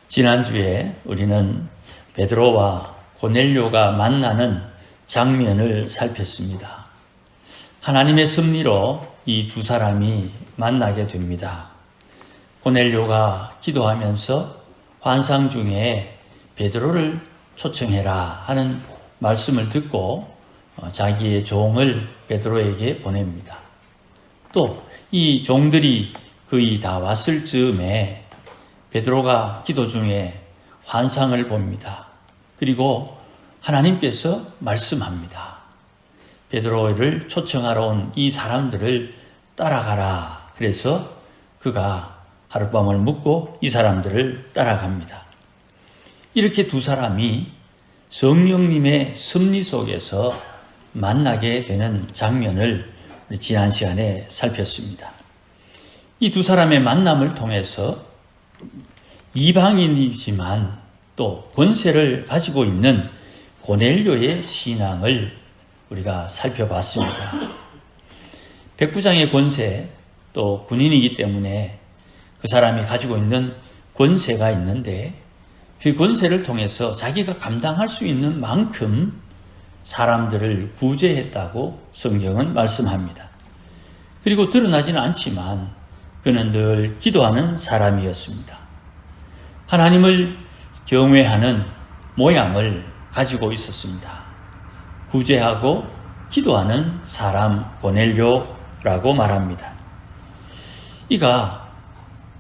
지난주에 우리는 베드로와 고넬료가 만나는 장면을 살폈습니다. 하나님의 섭리로 이 두 사람이 만나게 됩니다. 고넬료가 기도하면서 환상 중에 베드로를 초청해라 하는 말씀을 듣고 자기의 종을 베드로에게 보냅니다. 또 이 종들이 거의 다 왔을 즈음에 베드로가 기도 중에 환상을 봅니다. 그리고 하나님께서 말씀합니다. 베드로를 초청하러 온 이 사람들을 따라가라. 그래서 그가 하룻밤을 묵고 이 사람들을 따라갑니다. 이렇게 두 사람이 성령님의 섭리 속에서 만나게 되는 장면을 지난 시간에 살폈습니다. 이 두 사람의 만남을 통해서 이방인이지만 또 권세를 가지고 있는 고넬료의 신앙을 우리가 살펴봤습니다. 백부장의 권세, 또 군인이기 때문에 그 사람이 가지고 있는 권세가 있는데 그 권세를 통해서 자기가 감당할 수 있는 만큼 사람들을 구제했다고 성경은 말씀합니다. 그리고 드러나지는 않지만 그는 늘 기도하는 사람이었습니다. 하나님을 경외하는 모양을 가지고 있었습니다. 구제하고 기도하는 사람 고넬료라고 말합니다. 이가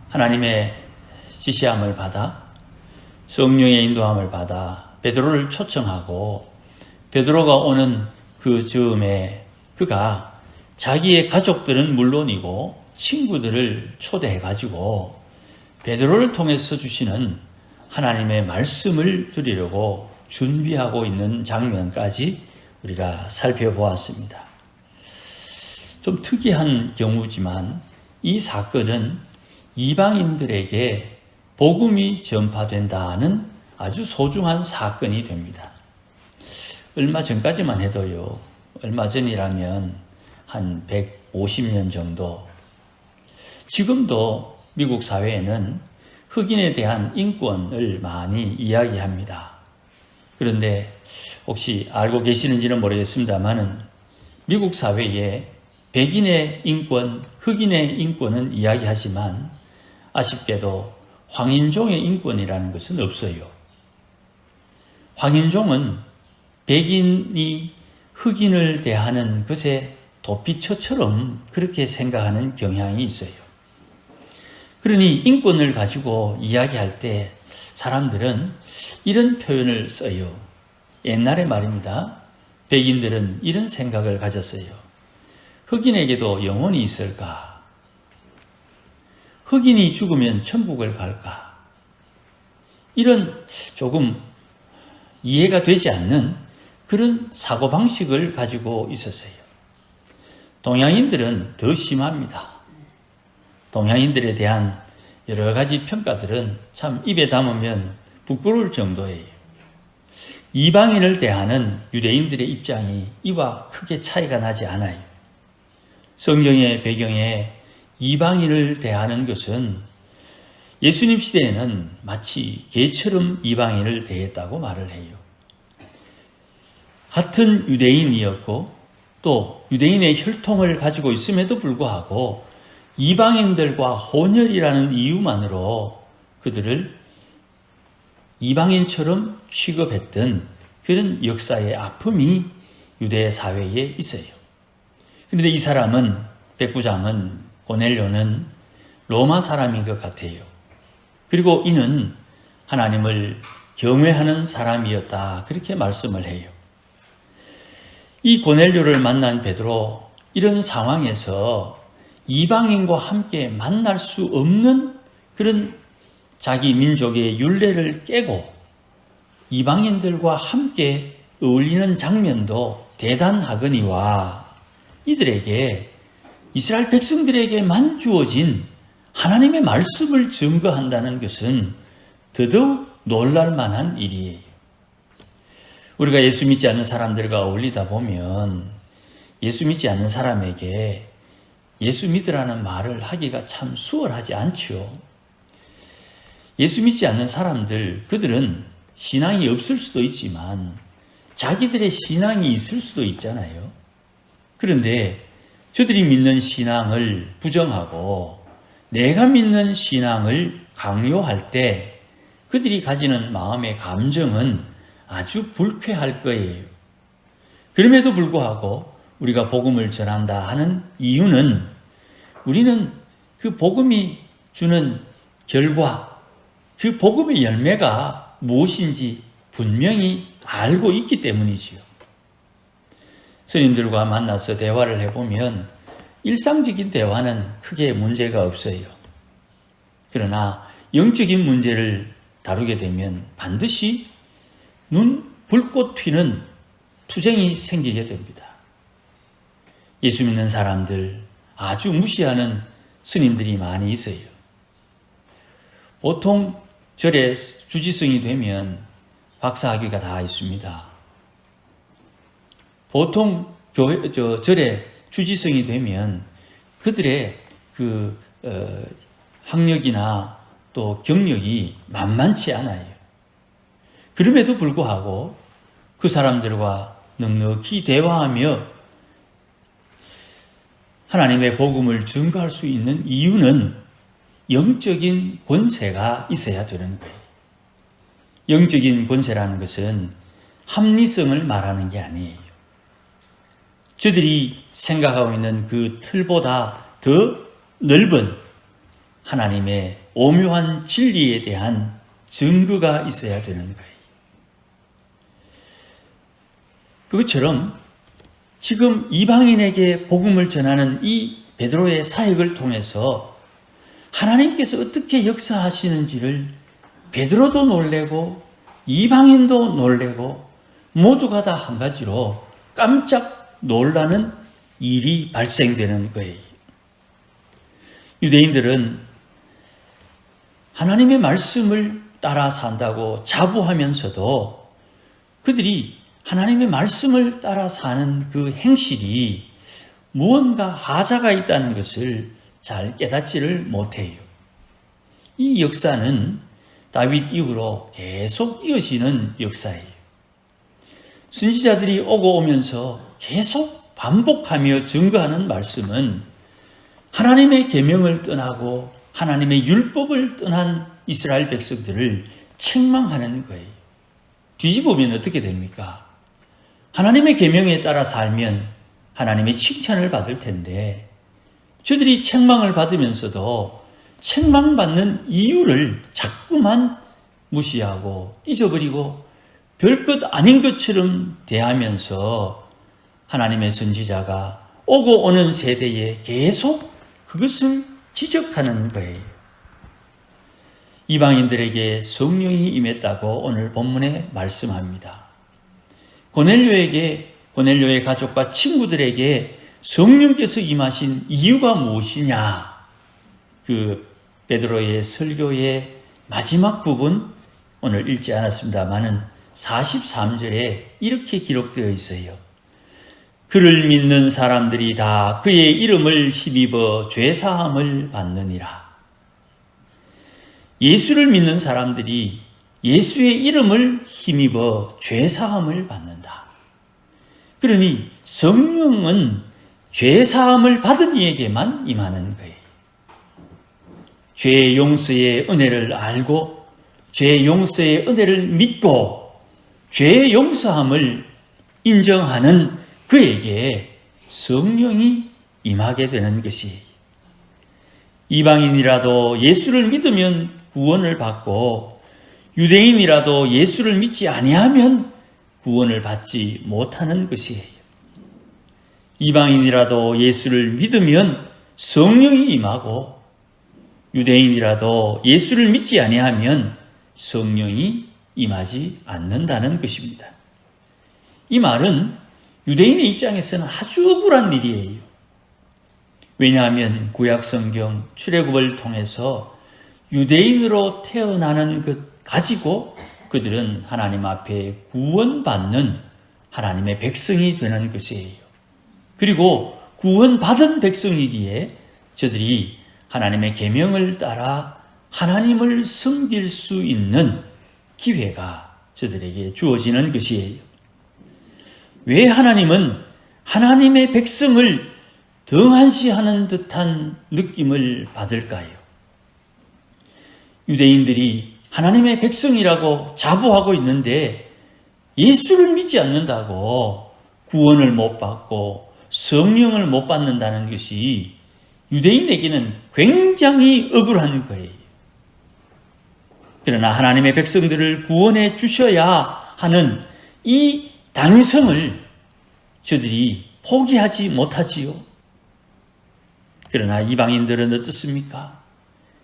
하나님의 지시함을 받아 성령의 인도함을 받아 베드로를 초청하고 베드로가 오는 그 즈음에 그가 자기의 가족들은 물론이고 친구들을 초대해가지고 베드로를 통해서 주시는 하나님의 말씀을 드리려고 준비하고 있는 장면까지 우리가 살펴보았습니다. 좀 특이한 경우지만 이 사건은 이방인들에게 복음이 전파된다는 아주 소중한 사건이 됩니다. 얼마 전까지만 해도요, 얼마 전이라면 한 150년 정도, 지금도 미국 사회에는 흑인에 대한 인권을 많이 이야기합니다. 그런데 혹시 알고 계시는지는 모르겠습니다만은 미국 사회에 백인의 인권, 흑인의 인권은 이야기하지만 아쉽게도 황인종의 인권이라는 것은 없어요. 황인종은 백인이 흑인을 대하는 것의 도피처처럼 그렇게 생각하는 경향이 있어요. 그러니 인권을 가지고 이야기할 때 사람들은 이런 표현을 써요. 옛날에 말입니다. 백인들은 이런 생각을 가졌어요. 흑인에게도 영혼이 있을까? 흑인이 죽으면 천국을 갈까? 이런 조금 이해가 되지 않는 그런 사고방식을 가지고 있었어요. 동양인들은 더 심합니다. 동양인들에 대한 여러 가지 평가들은 참 입에 담으면 부끄러울 정도예요. 이방인을 대하는 유대인들의 입장이 이와 크게 차이가 나지 않아요. 성경의 배경에 이방인을 대하는 것은 예수님 시대에는 마치 개처럼 이방인을 대했다고 말을 해요. 같은 유대인이었고 또 유대인의 혈통을 가지고 있음에도 불구하고 이방인들과 혼혈이라는 이유만으로 그들을 이방인처럼 취급했던 그런 역사의 아픔이 유대 사회에 있어요. 그런데 이 사람은, 백부장은, 고넬료는 로마 사람인 것 같아요. 그리고 이는 하나님을 경외하는 사람이었다. 그렇게 말씀을 해요. 이 고넬료를 만난 베드로, 이런 상황에서 이방인과 함께 만날 수 없는 그런 자기 민족의 율례를 깨고 이방인들과 함께 어울리는 장면도 대단하거니와 이들에게, 이스라엘 백성들에게만 주어진 하나님의 말씀을 증거한다는 것은 더더욱 놀랄 만한 일이에요. 우리가 예수 믿지 않는 사람들과 어울리다 보면 예수 믿지 않는 사람에게 예수 믿으라는 말을 하기가 참 수월하지 않지요. 예수 믿지 않는 사람들, 그들은 신앙이 없을 수도 있지만 자기들의 신앙이 있을 수도 있잖아요. 그런데 저들이 믿는 신앙을 부정하고 내가 믿는 신앙을 강요할 때 그들이 가지는 마음의 감정은 아주 불쾌할 거예요. 그럼에도 불구하고 우리가 복음을 전한다 하는 이유는 우리는 그 복음이 주는 결과, 그 복음의 열매가 무엇인지 분명히 알고 있기 때문이지요. 스님들과 만나서 대화를 해보면 일상적인 대화는 크게 문제가 없어요. 그러나 영적인 문제를 다루게 되면 반드시 불꽃 튀는 투쟁이 생기게 됩니다. 예수 믿는 사람들 아주 무시하는 스님들이 많이 있어요. 보통 절에 주지성이 되면 박사학위가 다 있습니다. 보통 절에 주지성이 되면 그들의 학력이나 또 경력이 만만치 않아요. 그럼에도 불구하고 그 사람들과 넉넉히 대화하며 하나님의 복음을 증거할 수 있는 이유는 영적인 권세가 있어야 되는 거예요. 영적인 권세라는 것은 합리성을 말하는 게 아니에요. 저들이 생각하고 있는 그 틀보다 더 넓은 하나님의 오묘한 진리에 대한 증거가 있어야 되는 거예요. 그것처럼 지금 이방인에게 복음을 전하는 이 베드로의 사역을 통해서 하나님께서 어떻게 역사하시는지를 베드로도 놀래고 이방인도 놀래고 모두가 다 한 가지로 깜짝 놀라는 일이 발생되는 거예요. 유대인들은 하나님의 말씀을 따라 산다고 자부하면서도 그들이 하나님의 말씀을 따라 사는 그 행실이 무언가 하자가 있다는 것을 잘 깨닫지를 못해요. 이 역사는 다윗 이후로 계속 이어지는 역사예요. 선지자들이 오고 오면서 계속 반복하며 증거하는 말씀은 하나님의 계명을 떠나고 하나님의 율법을 떠난 이스라엘 백성들을 책망하는 거예요. 뒤집으면 어떻게 됩니까? 하나님의 계명에 따라 살면 하나님의 칭찬을 받을 텐데 저들이 책망을 받으면서도 책망받는 이유를 자꾸만 무시하고 잊어버리고 별것 아닌 것처럼 대하면서 하나님의 선지자가 오고 오는 세대에 계속 그것을 지적하는 거예요. 이방인들에게 성령이 임했다고 오늘 본문에 말씀합니다. 고넬료의 가족과 친구들에게 성령께서 임하신 이유가 무엇이냐? 그 베드로의 설교의 마지막 부분 오늘 읽지 않았습니다만은 43절에 이렇게 기록되어 있어요. 그를 믿는 사람들이 다 그의 이름을 힘입어 죄사함을 받느니라. 예수를 믿는 사람들이 예수의 이름을 힘입어 죄사함을 받는다. 그러니 성령은 죄사함을 받은 이에게만 임하는 거예요. 죄의 용서의 은혜를 알고 죄의 용서의 은혜를 믿고 죄의 용서함을 인정하는 그에게 성령이 임하게 되는 것이 이방인이라도 예수를 믿으면 구원을 받고 유대인이라도 예수를 믿지 아니하면 구원을 받지 못하는 것이에요. 이방인이라도 예수를 믿으면 성령이 임하고 유대인이라도 예수를 믿지 아니하면 성령이 임하지 않는다는 것입니다. 이 말은 유대인의 입장에서는 아주 억울한 일이에요. 왜냐하면 구약성경 출애굽을 통해서 유대인으로 태어나는 것 가지고 그들은 하나님 앞에 구원받는 하나님의 백성이 되는 것이에요. 그리고 구원받은 백성이기에 저들이 하나님의 계명을 따라 하나님을 섬길 수 있는 기회가 저들에게 주어지는 것이에요. 왜 하나님은 하나님의 백성을 등한시하는 듯한 느낌을 받을까요? 유대인들이 하나님의 백성이라고 자부하고 있는데 예수를 믿지 않는다고 구원을 못 받고 성령을 못 받는다는 것이 유대인에게는 굉장히 억울한 거예요. 그러나 하나님의 백성들을 구원해 주셔야 하는 이 당위성을 저들이 포기하지 못하지요. 그러나 이방인들은 어떻습니까?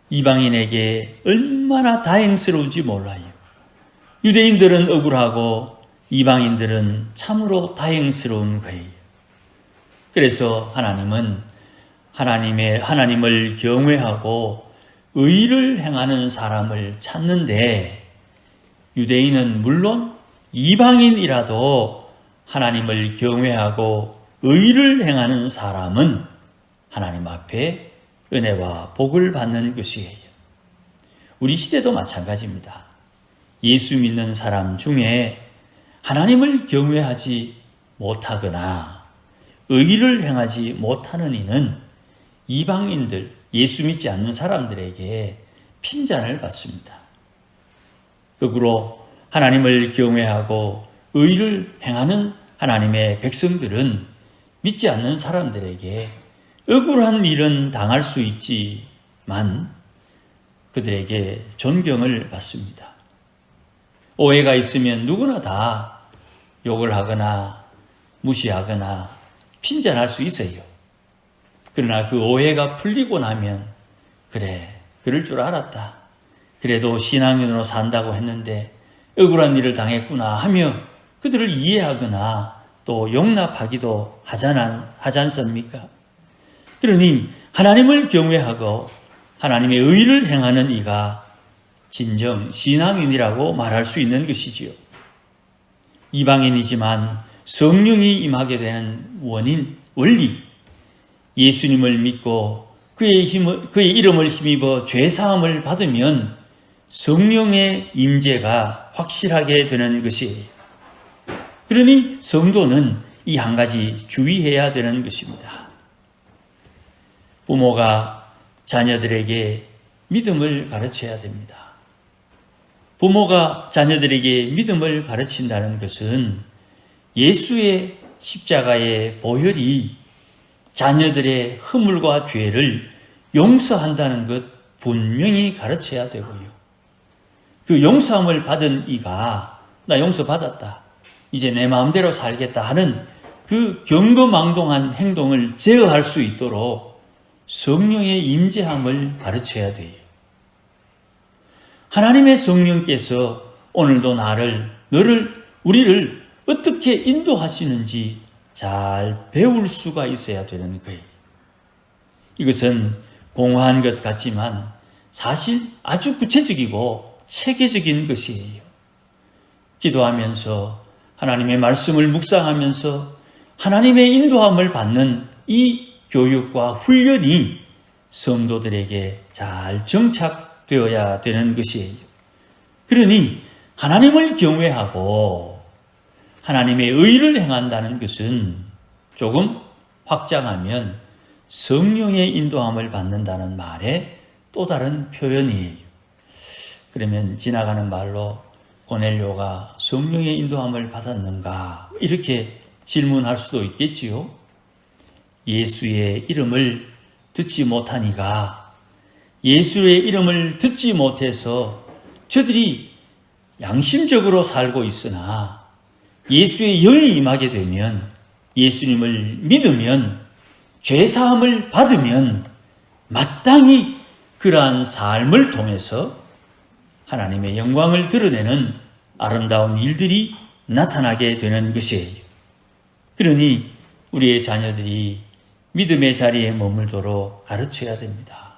이방인에게 얼마나 다행스러운지 몰라요. 유대인들은 억울하고 이방인들은 참으로 다행스러운 거예요. 그래서 하나님은 하나님을 경외하고 의를 행하는 사람을 찾는데 유대인은 물론 이방인이라도 하나님을 경외하고 의를 행하는 사람은 하나님 앞에 은혜와 복을 받는 것이에요. 우리 시대도 마찬가지입니다. 예수 믿는 사람 중에 하나님을 경외하지 못하거나 의를 행하지 못하는 이는 이방인들, 예수 믿지 않는 사람들에게 핀잔을 받습니다. 거꾸로 하나님을 경외하고 의를 행하는 하나님의 백성들은 믿지 않는 사람들에게 억울한 일은 당할 수 있지만 그들에게 존경을 받습니다. 오해가 있으면 누구나 다 욕을 하거나 무시하거나 핀잔할 수 있어요. 그러나 그 오해가 풀리고 나면 그래, 그럴 줄 알았다. 그래도 신앙인으로 산다고 했는데 억울한 일을 당했구나 하며 그들을 이해하거나 또 용납하기도 하지 않습니까? 그러니 하나님을 경외하고 하나님의 의를 행하는 이가 진정 신앙인이라고 말할 수 있는 것이지요. 이방인이지만 성령이 임하게 되는 원리, 예수님을 믿고 그의 이름을 힘입어 죄사함을 받으면 성령의 임재가 확실하게 되는 것이에요. 그러니 성도는 이 한 가지 주의해야 되는 것입니다. 부모가 자녀들에게 믿음을 가르쳐야 됩니다. 부모가 자녀들에게 믿음을 가르친다는 것은 예수의 십자가의 보혈이 자녀들의 허물과 죄를 용서한다는 것 분명히 가르쳐야 되고요. 그 용서함을 받은 이가 나 용서받았다, 이제 내 마음대로 살겠다 하는 그 경거망동한 행동을 제어할 수 있도록 성령의 임재함을 가르쳐야 돼요. 하나님의 성령께서 오늘도 우리를 어떻게 인도하시는지 잘 배울 수가 있어야 되는 거예요. 이것은 공허한 것 같지만 사실 아주 구체적이고 체계적인 것이에요. 기도하면서 하나님의 말씀을 묵상하면서 하나님의 인도함을 받는 이 교육과 훈련이 성도들에게 잘 정착되어야 되는 것이에요. 그러니 하나님을 경외하고 하나님의 의를 행한다는 것은 조금 확장하면 성령의 인도함을 받는다는 말의 또 다른 표현이에요. 그러면 지나가는 말로 고넬료가 성령의 인도함을 받았는가? 이렇게 질문할 수도 있겠지요. 예수의 이름을 듣지 못하니까 예수의 이름을 듣지 못해서 저들이 양심적으로 살고 있으나 예수의 영이 임하게 되면 예수님을 믿으면 죄사함을 받으면 마땅히 그러한 삶을 통해서 하나님의 영광을 드러내는 아름다운 일들이 나타나게 되는 것이에요. 그러니 우리의 자녀들이 믿음의 자리에 머물도록 가르쳐야 됩니다.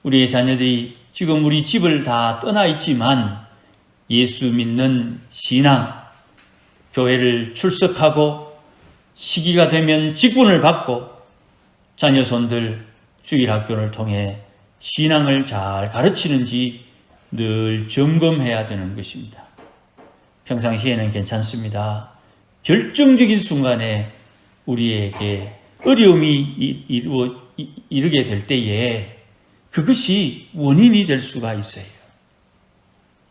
우리의 자녀들이 지금 우리 집을 다 떠나 있지만 예수 믿는 신앙, 교회를 출석하고 시기가 되면 직분을 받고 자녀손들 주일학교를 통해 신앙을 잘 가르치는지 늘 점검해야 되는 것입니다. 평상시에는 괜찮습니다. 결정적인 순간에 우리에게 어려움이 이르게 될 때에 그것이 원인이 될 수가 있어요.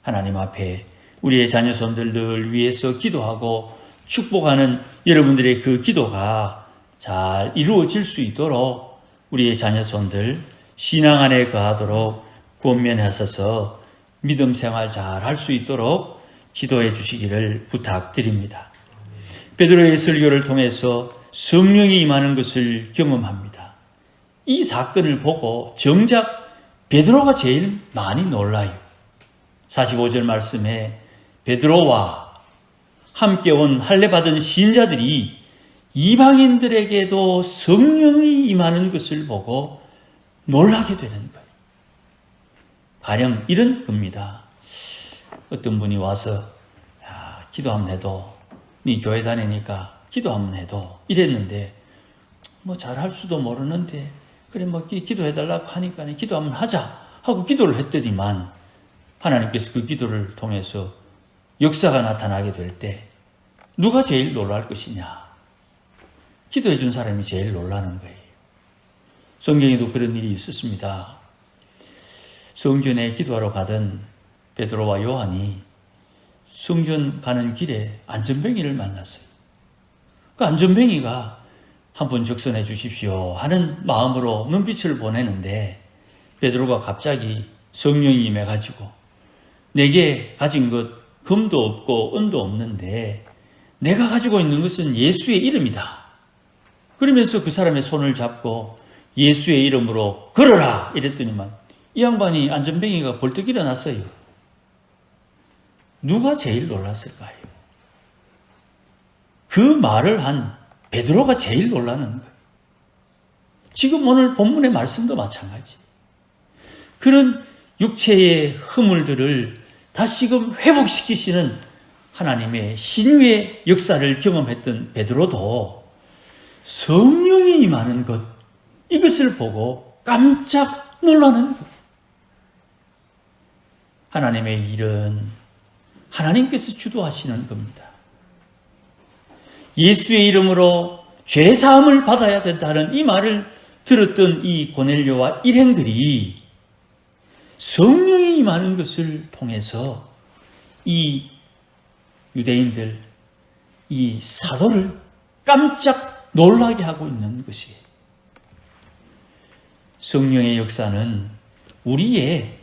하나님 앞에 우리의 자녀손들을 위해서 기도하고 축복하는 여러분들의 그 기도가 잘 이루어질 수 있도록 우리의 자녀손들 신앙 안에 거하도록 권면하셔서 믿음 생활 잘 할 수 있도록 기도해 주시기를 부탁드립니다. 베드로의 설교를 통해서 성령이 임하는 것을 경험합니다. 이 사건을 보고 정작 베드로가 제일 많이 놀라요. 45절 말씀에 베드로와 함께 온 할례받은 신자들이 이방인들에게도 성령이 임하는 것을 보고 놀라게 되는 거예요. 가령 이런 겁니다. 어떤 분이 와서 기도 한번 해도 네 교회 다니니까 기도 한번 해도 이랬는데 뭐 잘할 수도 모르는데 그래 뭐 기도해달라고 하니까 기도 한번 하자 하고 기도를 했더니만 하나님께서 그 기도를 통해서 역사가 나타나게 될 때 누가 제일 놀랄 것이냐? 기도해 준 사람이 제일 놀라는 거예요. 성경에도 그런 일이 있었습니다. 성전에 기도하러 가던 베드로와 요한이 성전 가는 길에 안전뱅이를 만났어요. 그 안전뱅이가 한 번 적선해 주십시오 하는 마음으로 눈빛을 보내는데 베드로가 갑자기 성령이 임해가지고 내게 가진 것 금도 없고 은도 없는데 내가 가지고 있는 것은 예수의 이름이다. 그러면서 그 사람의 손을 잡고 예수의 이름으로 걸어라 이랬더니만 이 양반이 안전뱅이가 벌떡 일어났어요. 누가 제일 놀랐을까요? 그 말을 한 베드로가 제일 놀라는 거예요. 지금 오늘 본문의 말씀도 마찬가지. 그런 육체의 허물들을 다시금 회복시키시는 하나님의 신유의 역사를 경험했던 베드로도 성령이 임하는 것, 이것을 보고 깜짝 놀라는 것. 하나님의 일은 하나님께서 주도하시는 겁니다. 예수의 이름으로 죄사함을 받아야 된다는 이 말을 들었던 이 고넬료와 일행들이 성령이 임하는 것을 통해서 이 유대인들, 이 사도를 깜짝 놀라게 하고 있는 것이에요. 성령의 역사는 우리의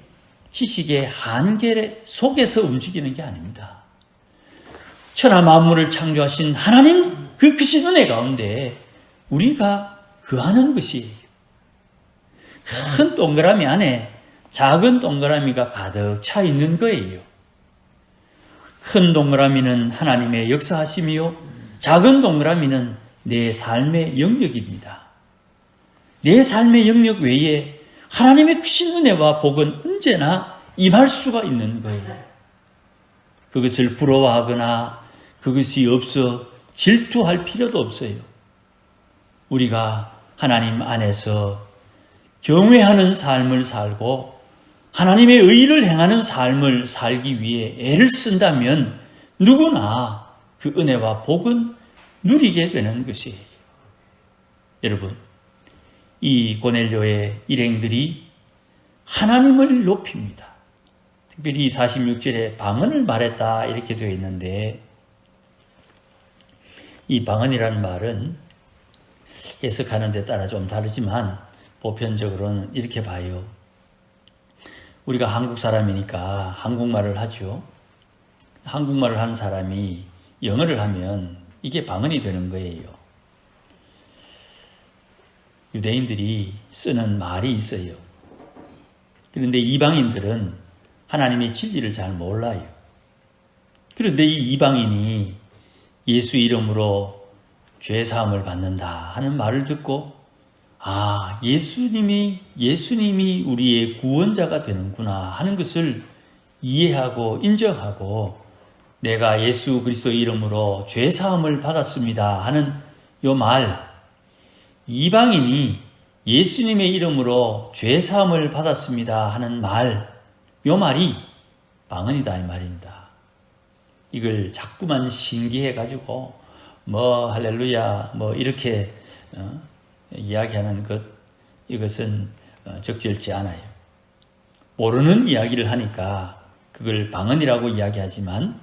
지식의 한계 속에서 움직이는 게 아닙니다. 천하 만물을 창조하신 하나님 그 크신 은혜 가운데 우리가 거하는 것이에요. 큰 동그라미 안에 작은 동그라미가 가득 차 있는 거예요. 큰 동그라미는 하나님의 역사하심이요, 작은 동그라미는 내 삶의 영역입니다. 내 삶의 영역 외에 하나님의 크신 은혜와 복은 언제나 임할 수가 있는 거예요. 그것을 부러워하거나 그것이 없어 질투할 필요도 없어요. 우리가 하나님 안에서 경외하는 삶을 살고 하나님의 의를 행하는 삶을 살기 위해 애를 쓴다면 누구나 그 은혜와 복은 누리게 되는 것이에요. 여러분, 이 고넬료의 일행들이 하나님을 높입니다. 특별히 46절에 방언을 말했다 이렇게 되어 있는데, 이 방언이라는 말은 해석하는 데 따라 좀 다르지만 보편적으로는 이렇게 봐요. 우리가 한국 사람이니까 한국말을 하죠. 한국말을 하는 사람이 영어를 하면 이게 방언이 되는 거예요. 유대인들이 쓰는 말이 있어요. 그런데 이방인들은 하나님의 진리를 잘 몰라요. 그런데 이 이방인이 예수 이름으로 죄사함을 받는다 하는 말을 듣고, 아, 예수님이 우리의 구원자가 되는구나 하는 것을 이해하고 인정하고, 내가 예수 그리스도 이름으로 죄사함을 받았습니다 하는 요 말, 이방인이 예수님의 이름으로 죄사함을 받았습니다 하는 요 말이 방언이다 이 말입니다. 이걸 자꾸만 신기해가지고 할렐루야 이렇게 이야기하는 이것은 적절치 않아요. 모르는 이야기를 하니까 그걸 방언이라고 이야기하지만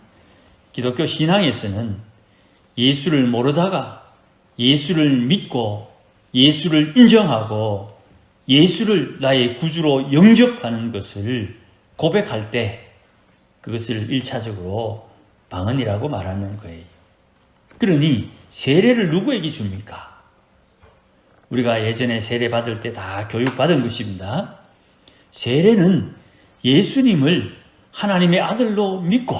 기독교 신앙에서는 예수를 모르다가 예수를 믿고 예수를 인정하고 예수를 나의 구주로 영접하는 것을 고백할 때 그것을 1차적으로 방언이라고 말하는 거예요. 그러니 세례를 누구에게 줍니까? 우리가 예전에 세례 받을 때 다 교육받은 것입니다. 세례는 예수님을 하나님의 아들로 믿고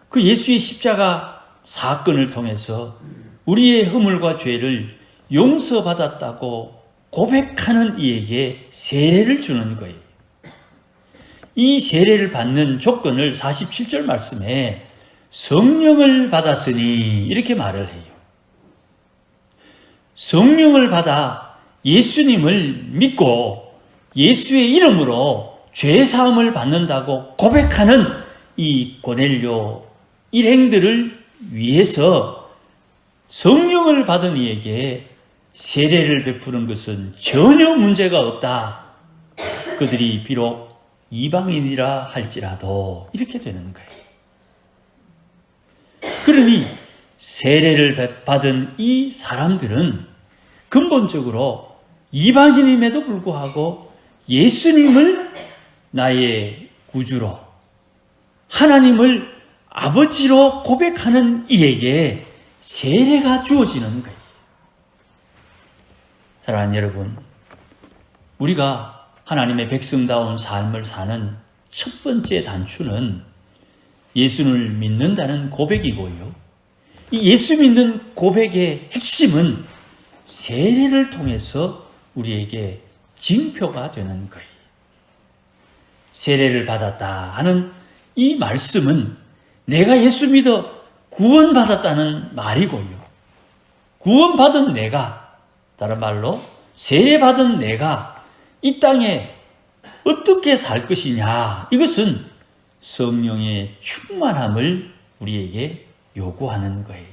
그 예수의 십자가 사건을 통해서 우리의 허물과 죄를 용서받았다고 고백하는 이에게 세례를 주는 거예요. 이 세례를 받는 조건을 47절 말씀에 성령을 받았으니 이렇게 말을 해요. 성령을 받아 예수님을 믿고 예수의 이름으로 죄사함을 받는다고 고백하는 이 고넬료 일행들을 위해서 성령을 받은 이에게 세례를 베푸는 것은 전혀 문제가 없다. 그들이 비록 이방인이라 할지라도 이렇게 되는 거예요. 그러니 세례를 받은 이 사람들은 근본적으로 이방인임에도 불구하고 예수님을 나의 구주로 하나님을 아버지로 고백하는 이에게 세례가 주어지는 거예요. 사랑하는 여러분, 우리가 하나님의 백성다운 삶을 사는 첫 번째 단추는 예수를 믿는다는 고백이고요. 이 예수 믿는 고백의 핵심은 세례를 통해서 우리에게 징표가 되는 거예요. 세례를 받았다 하는 이 말씀은 내가 예수 믿어 구원받았다는 말이고요. 구원받은 내가, 다른 말로 세례받은 내가 이 땅에 어떻게 살 것이냐, 이것은 성령의 충만함을 우리에게 요구하는 거예요.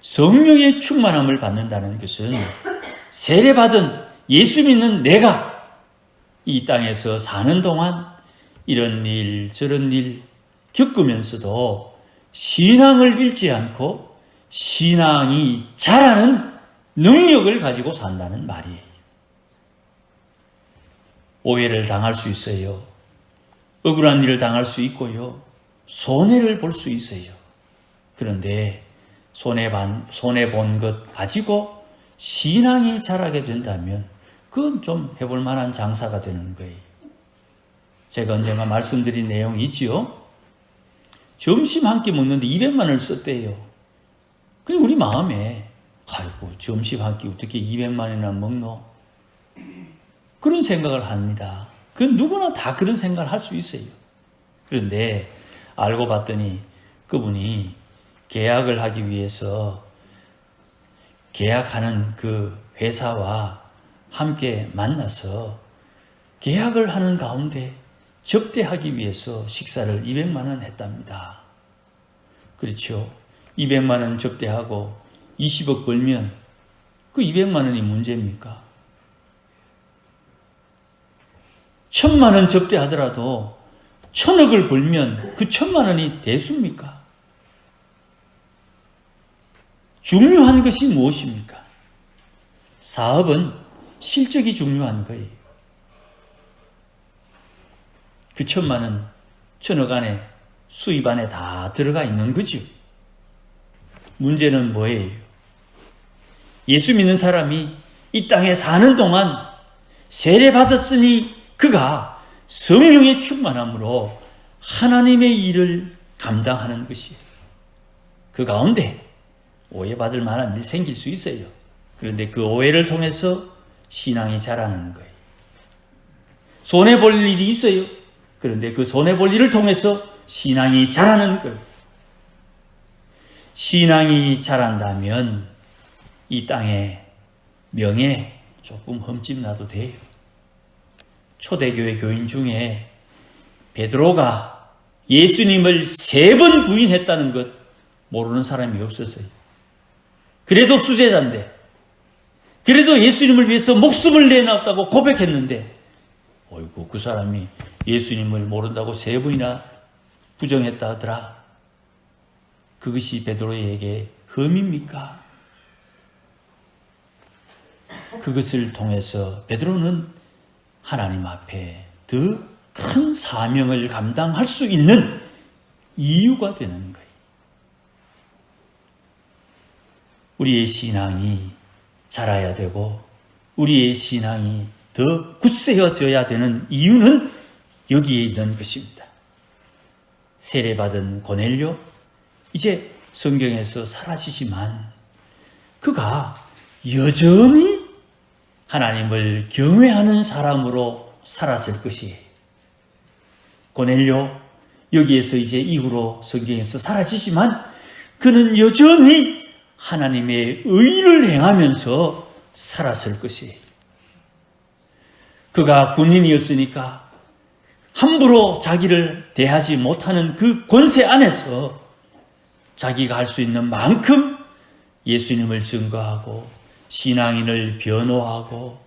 성령의 충만함을 받는다는 것은 세례받은 예수 믿는 내가 이 땅에서 사는 동안 이런 일 저런 일 겪으면서도 신앙을 잃지 않고 신앙이 자라는 능력을 가지고 산다는 말이에요. 오해를 당할 수 있어요. 억울한 일을 당할 수 있고요. 손해를 볼 수 있어요. 그런데 손해본 것 가지고 신앙이 자라게 된다면 그건 좀 해볼 만한 장사가 되는 거예요. 제가 언젠가 말씀드린 내용이 있지요. 점심 한 끼 먹는데 200만 원을 썼대요. 그럼 우리 마음에 아이고 점심 한 끼 어떻게 200만 원이나 먹노? 그런 생각을 합니다. 그 누구나 다 그런 생각을 할 수 있어요. 그런데 알고 봤더니 그분이 계약을 하기 위해서 계약하는 그 회사와 함께 만나서 계약을 하는 가운데 접대하기 위해서 식사를 200만 원 했답니다. 그렇죠. 200만 원 접대하고 20억 벌면 그 200만 원이 문제입니까? 1000만 원 접대하더라도 1000억을 벌면 그 1000만 원이 대수입니까? 중요한 것이 무엇입니까? 사업은 실적이 중요한 거예요. 그 1000만 원, 1000억 안에 수입 안에 다 들어가 있는 거죠. 문제는 뭐예요? 예수 믿는 사람이 이 땅에 사는 동안 세례받았으니 그가 성령의 충만함으로 하나님의 일을 감당하는 것이에요. 그 가운데 오해받을 만한 일이 생길 수 있어요. 그런데 그 오해를 통해서 신앙이 자라는 거예요. 손해볼 일이 있어요. 그런데 그 손해볼 일을 통해서 신앙이 자라는 거예요. 신앙이 자란다면 이 땅에 명예, 조금 흠집 나도 돼요. 초대교회 교인 중에 베드로가 예수님을 3번 부인했다는 것 모르는 사람이 없었어요. 그래도 수제자인데, 그래도 예수님을 위해서 목숨을 내놨다고 고백했는데, 어이구, 그 사람이 예수님을 모른다고 3번이나 부정했다 하더라. 그것이 베드로에게 흠입니까? 그것을 통해서 베드로는 하나님 앞에 더 큰 사명을 감당할 수 있는 이유가 되는 거예요. 우리의 신앙이 자라야 되고 우리의 신앙이 더 굳세어져야 되는 이유는 여기에 있는 것입니다. 세례받은 고넬료, 이제 성경에서 사라지지만 그가 여전히 하나님을 경외하는 사람으로 살았을 것이에요. 고넬료, 여기에서 이제 이후로 성경에서 사라지지만 그는 여전히 하나님의 의를 행하면서 살았을 것이에요. 그가 군인이었으니까 함부로 자기를 대하지 못하는 그 권세 안에서 자기가 할 수 있는 만큼 예수님을 증거하고 신앙인을 변호하고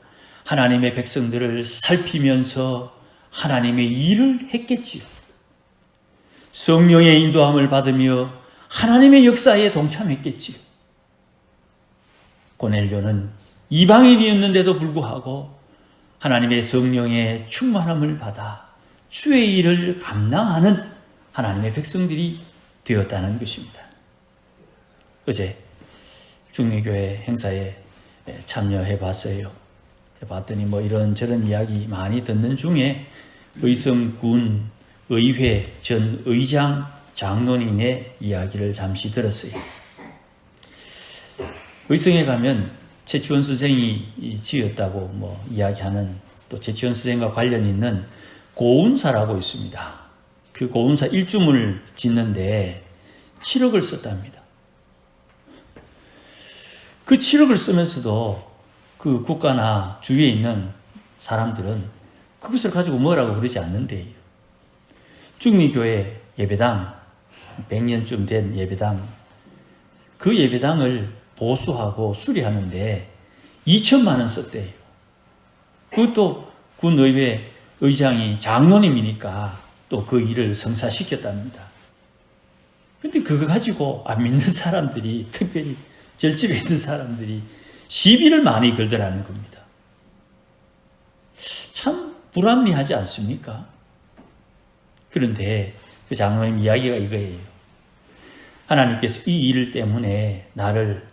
하나님의 백성들을 살피면서 하나님의 일을 했겠지요. 성령의 인도함을 받으며 하나님의 역사에 동참했겠지요. 고넬료는 이방인이었는데도 불구하고 하나님의 성령의 충만함을 받아 주의 일을 감당하는 하나님의 백성들이 되었다는 것입니다. 어제 중리교회 행사에 참여해 봤어요. 봤더니 이런저런 이야기 많이 듣는 중에 의성군 의회 전 의장 장로님의 이야기를 잠시 들었어요. 의성에 가면 최치원 선생이 지었다고 이야기하는, 또 최치원 선생과 관련 있는 고운사라고 있습니다. 그 고운사 일주문을 짓는데 7억을 썼답니다. 그 7억을 쓰면서도 그 국가나 주위에 있는 사람들은 그것을 가지고 뭐라고 그러지 않는데요. 중리교회 예배당, 100년쯤 된 예배당, 그 예배당을 보수하고 수리하는데 2천만 원 썼대요. 그것도 군의회 의장이 장로님이니까 또 그 일을 성사시켰답니다. 그런데 그거 가지고 안 믿는 사람들이, 특별히 절집에 있는 사람들이 시비를 많이 걸더라는 겁니다. 참 불합리하지 않습니까? 그런데 그 장로님 이야기가 이거예요. 하나님께서 이 일 때문에 나를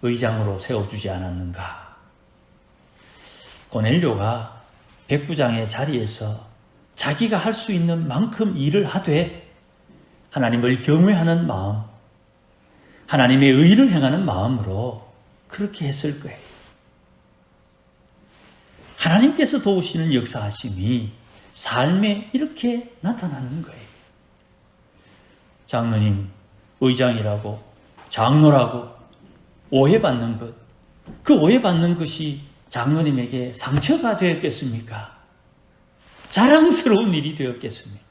의장으로 세워주지 않았는가? 고넬료가 백부장의 자리에서 자기가 할 수 있는 만큼 일을 하되 하나님을 경외하는 마음, 하나님의 의를 행하는 마음으로 그렇게 했을 거예요. 하나님께서 도우시는 역사하심이 삶에 이렇게 나타나는 거예요. 장로님, 의장이라고, 장로라고 오해받는 것, 그 오해받는 것이 장로님에게 상처가 되었겠습니까? 자랑스러운 일이 되었겠습니까?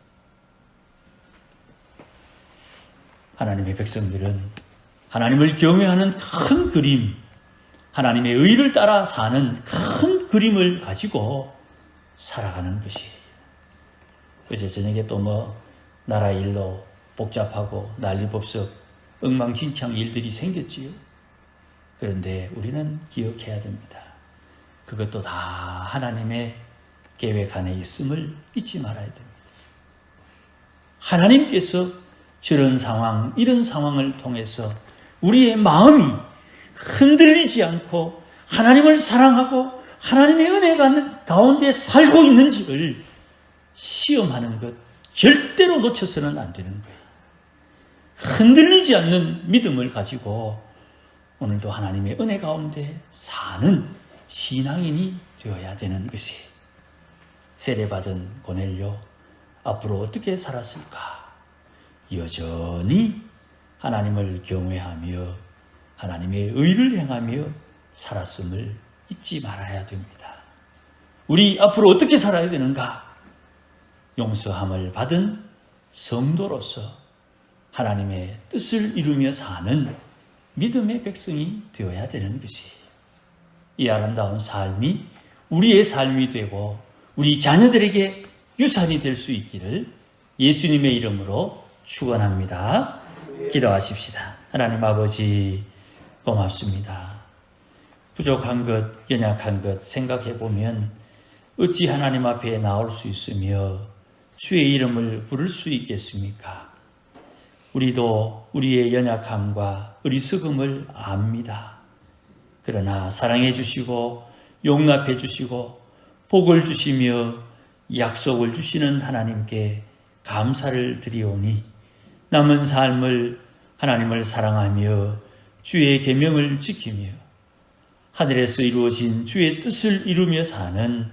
하나님의 백성들은 하나님을 경외하는 큰 그림, 하나님의 의를 따라 사는 큰 그림을 가지고 살아가는 것이에요. 어제 저녁에 또 나라 일로 복잡하고 난리법석 엉망진창 일들이 생겼지요. 그런데 우리는 기억해야 됩니다. 그것도 다 하나님의 계획 안에 있음을 잊지 말아야 됩니다. 하나님께서 저런 상황, 이런 상황을 통해서 우리의 마음이 흔들리지 않고 하나님을 사랑하고 하나님의 은혜 가운데 살고 있는지를 시험하는 것 절대로 놓쳐서는 안 되는 거예요. 흔들리지 않는 믿음을 가지고 오늘도 하나님의 은혜 가운데 사는 신앙인이 되어야 되는 것이에요. 세례받은 고넬료, 앞으로 어떻게 살았을까? 여전히 하나님을 경외하며 하나님의 의를 행하며 살았음을 잊지 말아야 됩니다. 우리 앞으로 어떻게 살아야 되는가? 용서함을 받은 성도로서 하나님의 뜻을 이루며 사는 믿음의 백성이 되어야 되는 것이, 이 아름다운 삶이 우리의 삶이 되고 우리 자녀들에게 유산이 될 수 있기를 예수님의 이름으로 축원합니다. 기도하십시다. 하나님 아버지, 고맙습니다. 부족한 것, 연약한 것 생각해보면 어찌 하나님 앞에 나올 수 있으며 주의 이름을 부를 수 있겠습니까? 우리도 우리의 연약함과 어리석음을 압니다. 그러나 사랑해 주시고 용납해 주시고 복을 주시며 약속을 주시는 하나님께 감사를 드리오니 남은 삶을 하나님을 사랑하며 주의 계명을 지키며 하늘에서 이루어진 주의 뜻을 이루며 사는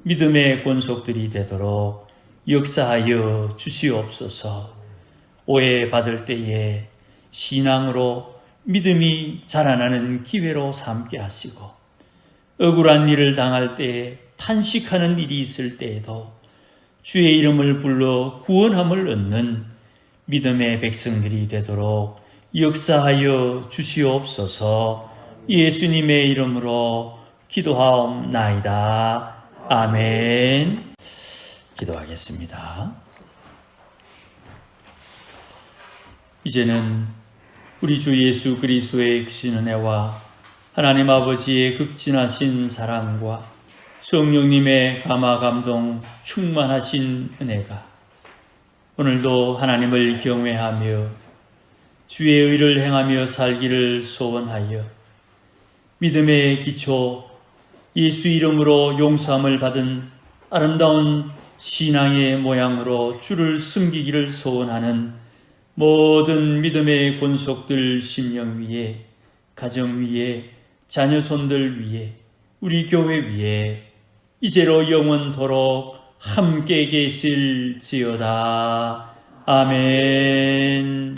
믿음의 권속들이 되도록 역사하여 주시옵소서. 오해받을 때에 신앙으로 믿음이 자라나는 기회로 삼게 하시고, 억울한 일을 당할 때에 탄식하는 일이 있을 때에도 주의 이름을 불러 구원함을 얻는 믿음의 백성들이 되도록 역사하여 주시옵소서. 예수님의 이름으로 기도하옵나이다. 아멘. 기도하겠습니다. 이제는 우리 주 예수 그리스도의 크신 은혜와 하나님 아버지의 극진하신 사랑과 성령님의 감화 감동 충만하신 은혜가 오늘도 하나님을 경외하며 주의 의를 행하며 살기를 소원하여 믿음의 기초 예수 이름으로 용서함을 받은 아름다운 신앙의 모양으로 주를 섬기기를 소원하는 모든 믿음의 권속들 심령 위에, 가정 위에, 자녀손들 위에, 우리 교회 위에 이제로 영원토록 함께 계실지어다. 아멘.